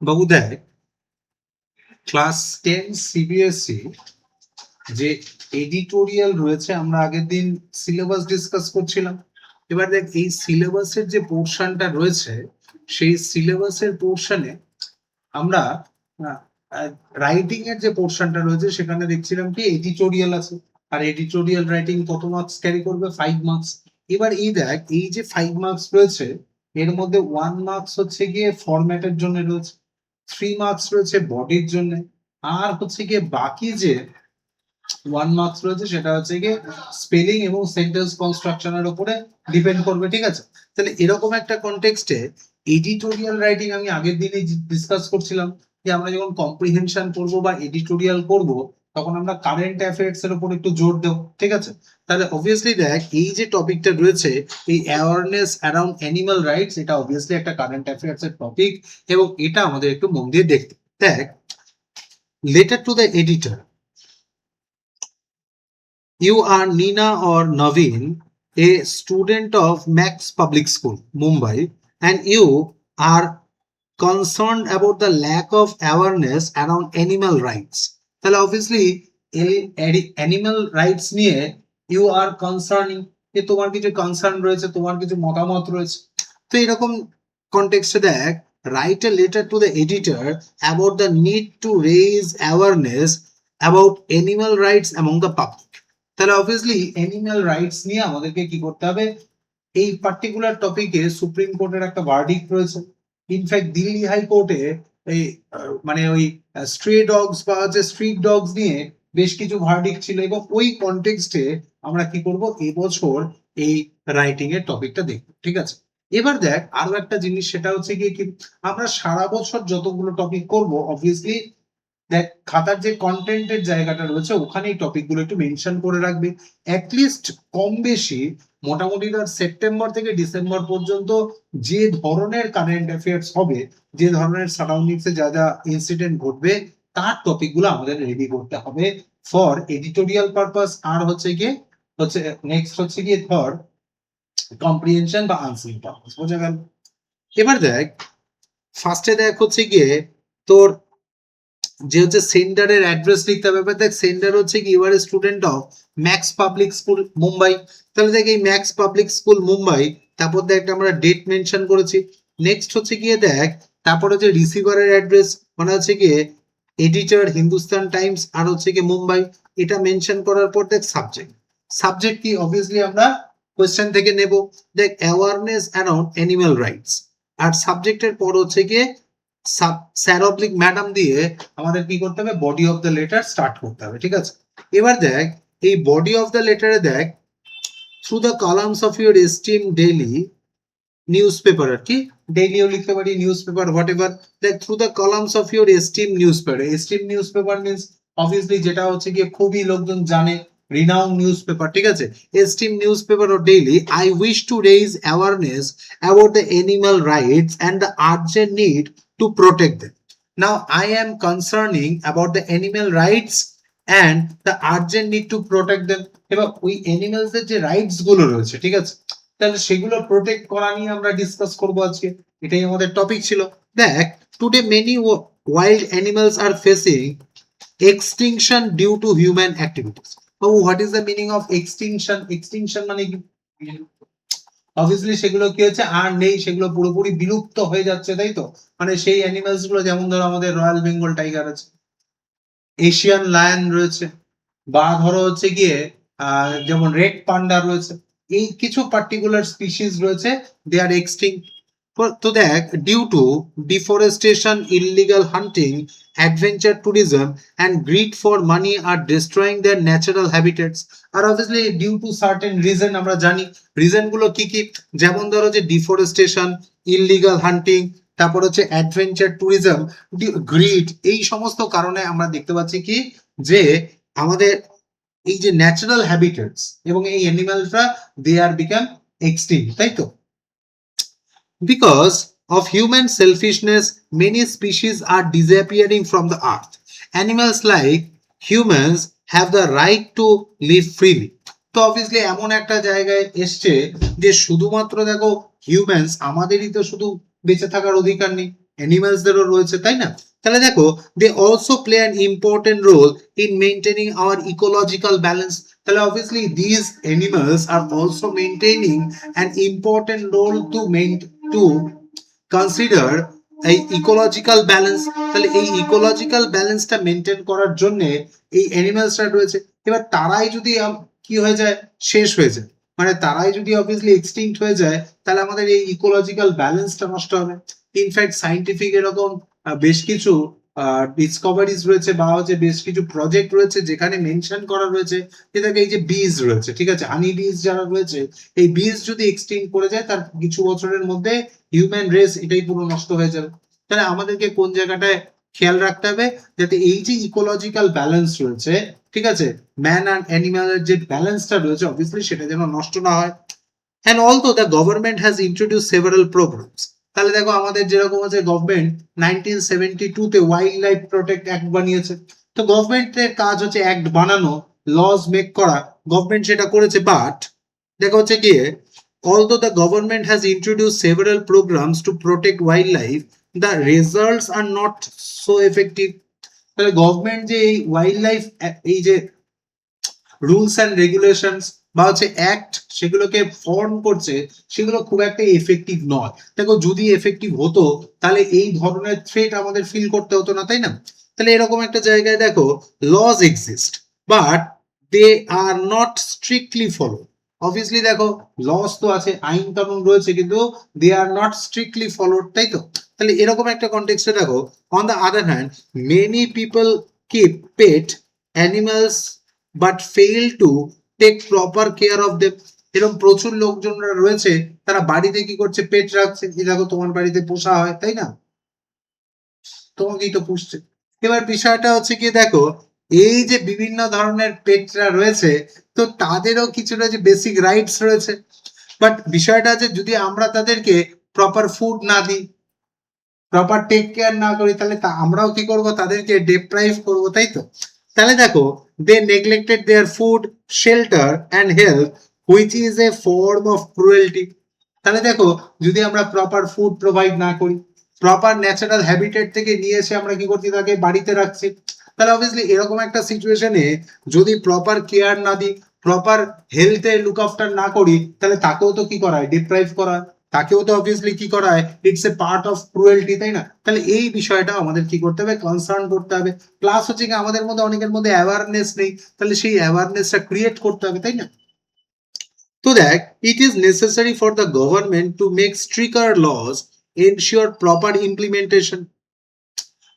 বাবু দেখ, class 10 CBSE যে editorial রয়েছে, আমরা আগের দিন সিলেবাস ডিসকাস করছিলাম। এবার দেখ, এই সিলেবাসের যে পোর্শনটা রয়েছে, সেই সিলেবাসের পোর্শনে আমরা রাইটিং এর যে পোর্শনটা রয়েছে সেখানে দেখছিলাম কি এডিটোরিয়াল আছে। আর এডিটোরিয়াল রাইটিং কত মার্কস ক্যারি করবে? 5 মার্কস। এবার এই দেখ, এই যে 5 মার্কস রয়েছে, এর মধ্যে 1 মার্কস হচ্ছে গিয়ে ফরম্যাটের জন্য রয়েছে, 3 মার্কস রয়েছে বডির জন্য, আর হচ্ছে গিয়ে বাকি যে 1 মার্কস রয়েছে সেটা হচ্ছে গিয়ে স্পেলিং এবং সেন্টেন্স কনস্ট্রাকশনের উপরে ডিপেন্ড করবে। ঠিক আছে, তাহলে এরকম একটা কনটেক্সটে এডিটোরিয়াল রাইটিং আমি আগের দিনে ডিসকাস করছিলাম যে আমরা যখন কম্প্রিহেনশন করব বা এডিটোরিয়াল করব, তখন আমরা কারেন্ট অ্যাফেয়ার্স এর উপর একটু জোর দেব। ঠিক আছে, তাহলে অবভিয়াসলি দেখ, এই যে টপিকটা রয়েছে, এই অ্যাওয়ারনেস অ্যারাউন্ড অ্যানিমাল রাইটস, এটা অবভিয়াসলি একটা কারেন্ট অ্যাফেয়ার্স এর টপিক, এবং এটা আমাদের একটু মন দিয়ে দেখতে। দেখ, letter to the editor. You are Nina or Naveen, a student of Max Public School, Mumbai, and you are concerned about the lack of awareness around animal rights. তাহলে obviously animal rights নিয়ে you are concerning, যে তোমার কিছু concern রয়েছে, তোমার কিছু মতামত রয়েছে। তো এরকম কনটেক্সটে দেখ, write a letter to the editor about the need to raise awareness about animal rights among the public. তাহলে অবভিয়াসলি অ্যানিমাল রাইটস নিয়ে আমাদেরকে কি করতে হবে? এই পার্টিকুলার টপিকে সুপ্রিম কোর্টের একটা ভার্ডিক্ট রয়েছে। ইনফ্যাক্ট দিল্লি হাইকোর্টে এই মানে ওই স্ট্রে ডগস বা যে স্ট্রিট ডগস নিয়ে বেশ কিছু ভার্ডিক্ট ছিল, এবং ওই কনটেক্সটে আমরা কি করব, এবছর এই রাইটিং এর টপিকটা দেখব। ঠিক আছে, এবার দেখ আরো একটা জিনিস, সেটা হচ্ছে গিয়ে কি, আমরা সারা বছর যতগুলো টপিক করব, অবভিয়াসলি দেখ খাতার যে কন্টেন্টের জায়গাটা রয়েছে ওখানে এই টপিকগুলো একটু মেনশন করে রাখবে। অ্যাটলিস্ট কম বেশি মোটামুটি ধর সেপ্টেম্বর থেকে ডিসেম্বর পর্যন্ত যে ধরনের কারেন্ট অ্যাফেয়ার্স হবে, যে ধরনের সারাউন্ডিংস এ যা যা ইনসিডেন্ট ঘটবে, তার টপিকগুলো আমাদের রেডি করতে হবে ফর এডিটোরিয়াল পারপাস। আর হচ্ছে গিয়ে নেক্সট হচ্ছে গিয়ে ধর কম্প্রিহেনশন বা আনসারিং পারপাস। বোঝা গেল? এবার দেখ, ফার্স্টে দেখ হচ্ছে গিয়ে তোর যে হচ্ছে সেন্টারের অ্যাড্রেস লিখতে হবে। দেখ, সেন্টার হচ্ছে কি you are student of Max Public School Mumbai. তাহলে দেখ, এই ম্যাক্স পাবলিক স্কুল মুম্বাই, তারপর দেখ আমরা ডেট মেনশন করেছি। নেক্সট হচ্ছে গিয়ে দেখ, তারপর হচ্ছে রিসিভারের অ্যাড্রেস, মানে হচ্ছে গিয়ে এডিটর হিন্দুস্তান টাইমস, আর হচ্ছে গিয়ে মুম্বাই, এটা মেনশন করার পর দেখ সাবজেক্ট। সাবজেক্ট কি? অবভিয়াসলি আমরা কোয়েশ্চেন থেকে নেব। দেখ, অ্যাওয়ারনেস অ্যারাউন্ড অ্যানিমাল রাইটস, আর সাবজেক্টের পর হচ্ছে গিয়ে স্যার অবলিক ম্যাডাম দিয়ে আমাদের কি করতে হবে? Body of the letter start করতে হবে। ঠিক আছে, এবার দেখ, এই বডি অফ দ্য লেটারে দেখ, through the columns of your esteem daily newspaper, আর কি ডেইলিও লিখতে পারি, নিউজ পেপার হোয়াট এভার। দেখ, through the columns of your esteem newspaper, esteem newspaper means obviously যেটা হচ্ছে গিয়ে খুবই লোকজন জানে, renowned newspaper. ঠিক আছে, esteemed newspaper or daily, I wish to raise awareness about the animal rights and the urgent need to protect them. Now I am concerning about the animal rights and the urgent need to protect them. এবার ওই animals এর যে rights গুলো রয়েছে, ঠিক আছে, তাহলে সেগুলো প্রোটেক্ট করা নিয়ে আমরা ডিসকাস করব আজকে। এটাই আমাদের টপিক ছিল। দেখ, today many wild animals are facing extinction due to human activities. Oh, what is the meaning of extinction? Extinction মানে কি? অবভিয়াসলি সেগুলো কি হচ্ছে, আর নেই, সেগুলো পুরোপুরি বিলুপ্ত হয়ে যাচ্ছে, তাই তো? মানে সেই অ্যানিমালস গুলো, যেমন ধরো আমাদের রয়্যাল বেঙ্গল টাইগার আছে, এশিয়ান লায়ন রয়েছে, বা ধরো হচ্ছে গিয়ে যেমন রেড পান্ডা রয়েছে, এই কিছু পার্টিকুলার স্পিসিস রয়েছে, দে আর এক্সটিংক্ট। তো দেখ, due to deforestation, illegal hunting, adventure tourism and greed for money are destroying their natural habitats. আর obviously due to certain reason, আমরা জানি রিজন গুলো কি কি, যেমন ধরো যে ডিফরেস্টেশন, ইললিগাল হান্টিং, তারপর হচ্ছে অ্যাডভেঞ্চার ট্যুরিজম, গ্রিড, এই সমস্ত কারণে আমরা দেখতে পাচ্ছি কি যে আমাদের এই যে ন্যাচারাল হ্যাবিটেটস এবং এই অ্যানিমালসরা দে আর বিকাম এক্সটিংক্ট, তাই তো? Because of human selfishness, many species are disappearing from the earth. Animals like humans have the right to live freely. তো অবভিয়াসলি এমন একটা জায়গায় এসছে যে শুধুমাত্র দেখো হিউম্যানস আমাদেরই তো শুধু বেঁচে থাকার অধিকার নেই, অ্যানিমালসদেরও রয়েছে, তাই না? তাহলে দেখো they also play an important role in maintaining our ecological balance. তাহলে obviously this animals are also maintaining an important role to consider এই ইকোলজিক্যাল ব্যালেন্স। তাহলে এই ইকোলজিক্যাল ব্যালেন্সটা মেনটেন করার জন্য এই অ্যানিমালসরা রয়েছে। এবার তারাই যদি কি হয়ে যায়, শেষ হয়ে যায়, মানে তারাই যদি অবভিয়াসলি এক্সটিংক্ট হয়ে যায়, তাহলে আমাদের এই ইকোলজিক্যাল ব্যালেন্সটা নষ্ট হবে। ইনফ্যাক্ট সাইন্টিফিক এরকম বেশ কিছু ডিসকভারিজ রয়েছে বা হচ্ছে বেশ কিছু প্রজেক্ট রয়েছে যেখানে মেনশন করা রয়েছে যে দেখো এই যে বীজ রয়েছে, ঠিক আছে, হানি বীজ যারা রয়েছে, এই বীজ যদি এক্সটিংক্ট করে যায় তার কিছু বছরের মধ্যে হিউম্যান রেস এটাই পুরো নষ্ট হয়ে যাবে। তাহলে আমাদেরকে কোন জায়গাটায় খেয়াল রাখতে হবে, যাতে এই যে ইকোলজিক্যাল ব্যালেন্স রয়েছে, ঠিক আছে, ম্যান অ্যান্ড অ্যানিমালের যে ব্যালেন্সটা রয়েছে অবভিয়াসলি সেটা যেন নষ্ট না হয়। And although the government has introduced several programs, তাহলে দেখো আমাদের যেরকম আছে গভর্নমেন্ট 1972 তে ওয়াইল্ড লাইফ প্রোটেক্ট অ্যাক্ট বানিয়েছে। তো গভর্নমেন্টের কাজ হচ্ছে অ্যাক্ট বানানো, লজ মেক করা, গভর্নমেন্ট সেটা করেছে। বাট দেখো হচ্ছে গিয়ে although the government has introduced several programs to protect wildlife, the results are not so effective। তাহলে গভর্নমেন্ট যে এই ওয়াইল্ড লাইফ এই যে রুলস অ্যান্ড রেগুলেশনস বা হচ্ছে অ্যাক্ট সেগুলোকে ফর্ম করছে, সেগুলো খুব একটা এফেক্টিভ নয়। দেখো যদি এফেক্টিভ হতো তাহলে এই ধরনের থ্রেট আমাদের ফিল করতে হতো না, তাই না? তাহলে এরকম একটা জায়গায় দেখো laws exist but they are not strictly follow. Obviously দেখো লস তো আছে, আইন কানুন রয়েছে, কিন্তু they are not strictly followed, তাই তো? তাহলে এরকম একটা কনটেক্সটে দেখো on the other hand many people keep pet animals but fail to take proper care of them. এরকম প্রচুর লোকজনরা রয়েছে তারা বাড়িতে কি করছে, পেট রাখছে। এই দেখো তোমার বাড়িতে পোষা হয়, তাই না, তোমাকেই তো পুষছে। এবার বিষয়টা হচ্ছে কি দেখো এই যে বিভিন্ন ধরনের পেটরা রয়েছে, তো তাদেরও কিছুটা যে বেসিক রাইটস রয়েছে। বাট বিষয়টা আছে যদি আমরা তাদেরকে প্রপার ফুড না দিই, প্রপার টেক কেয়ার না করি, তাহলে আমরাও কি করব, তাদেরকে ডেপ্রাইভ করব, তাই তো? তাহলে দেখো they neglected their food, shelter and health which is a form of cruelty. তাহলে দেখো যদি আমরা প্রপার ফুড প্রোভাইড না করি, প্রপার ন্যাচারাল হ্যাবিটেট থেকে নিয়ে এসে আমরা কি করছি, তাকে বাড়িতে রাখছি, তাহলে অবভিয়াসলি এরকম একটা সিচুয়েশনে যদি প্রপার কেয়ার না দিই, প্রপার হেলথে লুক আফটার না করি, তাহলে তাকেও তো কি করা হয়, ডিপ্রাইভ করা হয়, তাকেও তো অবভিয়াসলি কি করা হয়, it's a part of cruelty, তাই না? তাহলে এই বিষয়টা আমাদের কি করতে হবে, কনসার্ন করতে হবে। প্লাস হচ্ছে কি আমাদের মধ্যে অনেকের মধ্যে অ্যাওয়ারনেস নেই, তাহলে সেই অ্যাওয়ারনেসটা ক্রিয়েট করতে হবে, তাই না? To that, it is necessary for the government to make stricter laws, ensure proper implementation.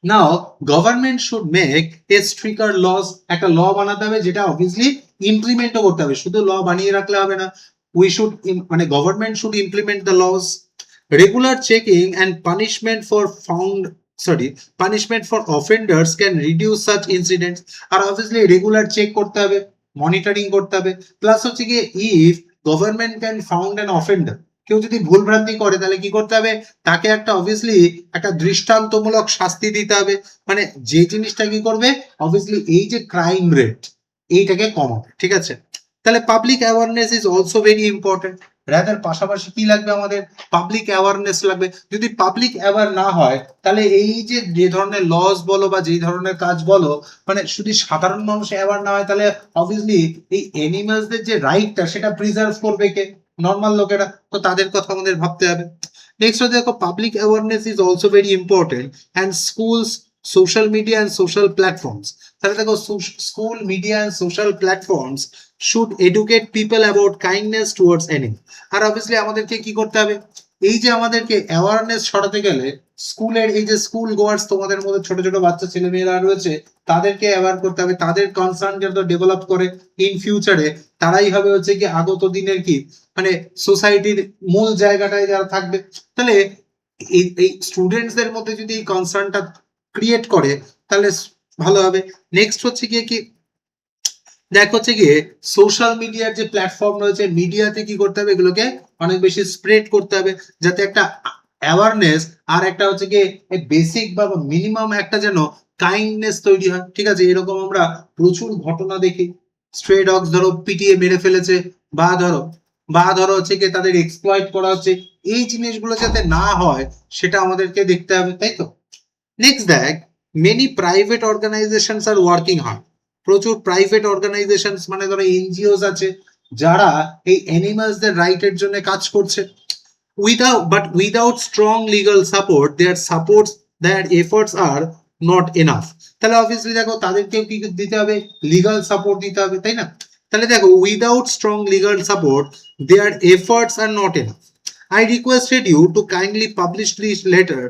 Now, government should make a stricter laws, একটা ল বানাতে হবে যেটা অবভিয়াসলি ইমপ্লিমেন্টও করতে হবে, শুধু ল বানিয়ে রাখলে হবে না। We should মানে government should implement the laws. Regular checking and punishment for offenders can reduce such incidents. আর অবভিয়াসলি রেগুলার চেক করতে হবে, মনিটরিং করতে হবে। প্লাস হচ্ছে কি if government can found an offender, কেউ যদি ভুলভ্রান্তি করে তাহলে কি করতে হবে, তাকে একটা অবভিয়াসলি একটা দৃষ্টান্তমূলক শাস্তি দিতে হবে। মানে যে জিনিসটা কি করবে, অবভিয়াসলি এই যে ক্রাইম রেট এইটাকে কমাবে, ঠিক আছে? তাহলে public awareness is also very important. Rather পাশাপাশি কি লাগবে, আমাদের পাবলিক অ্যাওয়ারনেস লাগবে। যদি পাবলিক অ্যাওয়ার না হয় তাহলে এই যে যে ধরনের লস বলো বা যে ধরনের কাজ বলো, মানে শুধু সাধারণ মানুষ অ্যাওয়ার না হয়, তাহলে অবভিয়াসলি এই অ্যানিমালসদের যে রাইটটা সেটা প্রিজার্ভ করবে কে, নর্মাল লোকেরা। তো তাদের কথা আমাদের ভাবতে হবে। নেক্সট হচ্ছে দেখো public awareness is also very important and schools, social media and social platforms. তাহলে দেখো school, media and social platforms should educate people about kindness towards animal. আর অবভিয়াসলি আমাদেরকে কি করতে হবে, এই যে আমাদেরকে অ্যাওয়ারনেস ছড়াতে গেলে স্কুলের এই যে স্কুল গোয়ার্স তোমাদের মধ্যে ছোট ছোট বাচ্চা ছেলে মেয়েরা রয়েছে, তাদেরকে অ্যাওয়ার করতে হবে, তাদের কনসার্ন যাতে ডেভেলপ করে ইন ফিউচারে তারাই হবে হচ্ছে কি আগত দিনের কি মানে সোসাইটির মূল জায়গাটায় যারা থাকবে। তাহলে এই স্টুডেন্টসদের মধ্যে যদি এই কনসার্নটা ক্রিয়েট করে তাহলে ভালো হবে। নেক্সট হচ্ছে গিয়ে কি দেখ হচ্ছে গিয়ে সোশ্যাল মিডিয়ার যে প্ল্যাটফর্ম রয়েছে, মিডিয়াতে কি করতে হবে, এগুলোকে অনেক বেশি স্প্রেড করতে হবে যাতে একটা অ্যাওয়ারনেস আর একটা হচ্ছে গিয়ে বেসিক বা মিনিমাম একটা যেন কাইন্ডনেস তৈরি হয়, ঠিক আছে? এরকম আমরা প্রচুর ঘটনা দেখি, স্ট্রে ডগস ধরো পিটিয়ে মেরে ফেলেছে, বা ধরো বা ধরো হচ্ছে কি তাদের এক্সপ্লয়েট করা হচ্ছে, এই জিনিসগুলো যাতে না হয় সেটা আমাদেরকে দেখতে হবে, তাই তো। নেক্সট দেখ, many private organisations are working hard. প্রচুর প্রাইভেট অর্গানাইজেশনস মানে ধরো এনজিওস আছে যারা এই অ্যানিমালসদের রাইটের জন্য কাজ করছে। Without strong legal support, their efforts are not enough. তাহলে অবভিয়াসলি দেখো তাদেরকেও কি দিতে হবে, লিগাল সাপোর্ট দিতে হবে, তাই না। তাহলে দেখো without strong legal support their efforts are not enough. I requested you to kindly publish this letter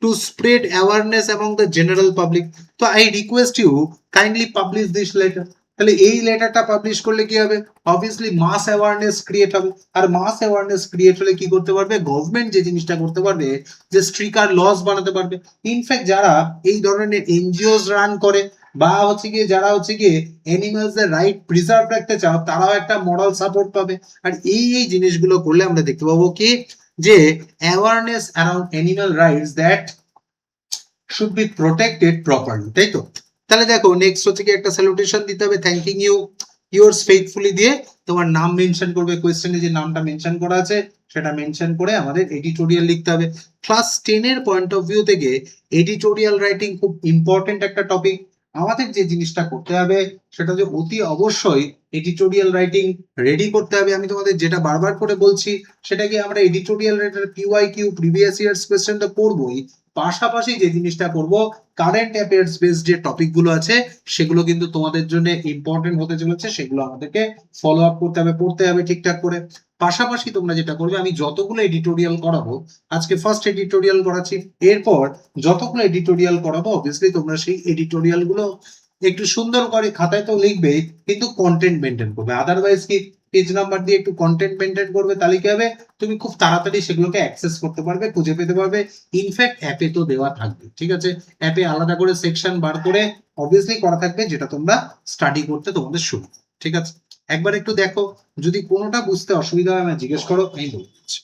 to spread awareness among the general public. So I request you kindly publish this letter. তাহলে এই লেটারটা publish করলে কি হবে, obviously মাস awareness create হবে, আর মাস awareness create হলে কি করতে পারবে, গভর্নমেন্ট যে জিনিসটা করতে পারবে যে স্ট্রিকার লস বানাতে পারবে। ইনফ্যাক্ট যারা এই ধরনের এনজিওস রান করে বা হচ্ছে গিয়ে যারা হচ্ছে গিয়ে অ্যানিমালস এর রাইট প্রিজার্ভ রাখতে চাও তারাও একটা মরাল সাপোর্ট পাবে। আর এই জিনিসগুলো করলে আমরা দেখতে পাবো কি যে awareness around animal rights that should be protected properly, তাই তো। তাহলে দেখো নেক্সট হচ্ছে কি একটা স্যালুটেশন দিতে হবে, থ্যাঙ্কিং ইউ ইয়োর্স ফেইথফুলি দিয়ে তোমার নাম মেনশন করবে, কোয়েশ্চেনে যে নামটা মেনশন করা আছে সেটা মেনশন করে আমাদের এডিটোরিয়াল লিখতে হবে। ক্লাস 10 এর পয়েন্ট অফ ভিউ থেকে এডিটোরিয়াল রাইটিং খুব ইম্পর্টেন্ট একটা টপিক। আমাদের যে জিনিসটা করতে হবে সেটা যে অতি অবশ্যই এডিটোরিয়াল রাইটিং রেডি করতে হবে। আমি তোমাদের যেটা বারবার করে বলছি সেটা কি আমরা editorial writer PYQ previous years question তো করবোই, পাশাপাশি যে জিনিসটা করব কারেন্ট অ্যাফেয়ার্স বেসড যে টপিক গুলো আছে সেগুলো কিন্তু তোমাদের জন্য ইম্পর্টেন্ট হতে চলেছে, সেগুলো আমাদেরকে ফলো আপ করতে হবে, পড়তে হবে ঠিকঠাক করে। পাশাপাশি তোমরা যেটা করবে, আমি যতগুলো এডিটোরিয়াল করাবো, আজকে ফার্স্ট এডিটোরিয়াল করাচ্ছি, এরপর যতগুলো এডিটোরিয়াল করাবো অবভিয়াসলি তোমরা সেই এডিটোরিয়াল গুলো একটু সুন্দর করে খাতায় তো লিখবে কিন্তু কন্টেন্ট মেনটেন করবে। আদারওয়াইজ কি পেজ নাম্বার দিয়ে একটু কন্টেন্ট মেনটেন করবে, তাহলে কি হবে, তুমি খুব তাড়াতাড়ি সেগুলোকে অ্যাক্সেস করতে পারবে, খুঁজে পেতে পারবে। ইনফ্যাক্ট অ্যাপে তো দেওয়া থাকবে, ঠিক আছে, অ্যাপে আলাদা করে সেকশন বার করে অবভিয়াসলি করা থাকবে যেটা তোমরা স্টাডি করতে তোমাদের সুবিধা, ঠিক আছে। একবার একটু দেখো, যদি কোনোটা বুঝতে অসুবিধা হয় আমায় জিজ্ঞেস করো, আমি বলে দিচ্ছি।